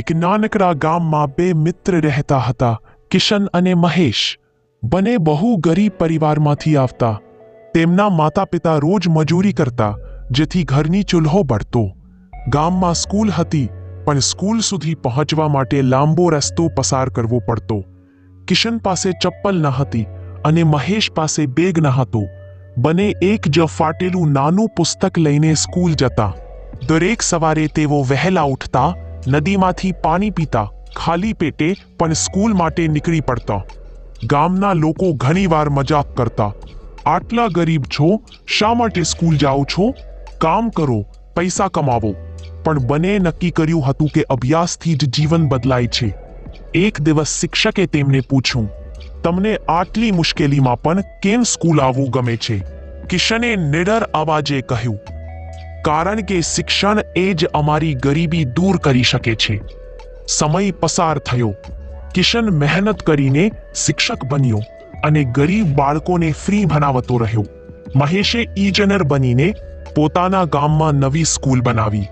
એક નાનકડા ગામમાં બે મિત્ર રહેતા હતા, કિશન અને મહેશ. બંને બહુ ગરીબ પરિવારમાંથી આવતા. તેમના માતા પિતા રોજ મજૂરી કરતા, જેથી ઘરની ચૂલ્હો બળતો. ગામમાં સ્કૂલ હતી, પણ સ્કૂલ સુધી પહોંચવા માટે લાંબો રસ્તો પસાર કરવો પડતો. કિશન પાસે ચપ્પલ ન હતી અને મહેશ પાસે બેગ ન હતો. બંને એક જ ફાટેલું નાનું પુસ્તક લઈને સ્કૂલ જતા. દરેક સવારે તેઓ વહેલા ઉઠતા, નદીમાંથી પાણી પીતા, ખાલી પેટે પણ સ્કૂલ માટે નીકળી પડતા. ગામના લોકો ઘણીવાર મજાક કરતા, આટલા ગરીબ છો, શા માટે સ્કૂલ જાઓ છો? કામ કરો, પૈસા કમાવો. પણ બંને નક્કી કર્યું હતું કે અભ્યાસથી જ જીવન બદલાય છે. એક દિવસ શિક્ષકે તેમને પૂછ્યું, તમને આટલી મુશ્કેલીમાં પણ કેમ સ્કૂલ આવવું ગમે છે? કિશને નિડર અવાજે કહ્યું, કારણ કે શિક્ષણ એ જ અમારી ગરીબી દૂર કરી શકે છે. સમય પસાર થયો. કિશન મહેનત કરીને શિક્ષક બન્યો અને ગરીબ બાળકોને ફ્રી ભણાવતો રહ્યો. મહેશે ઇજનેર બનીને પોતાના ગામમાં નવી સ્કૂલ બનાવી.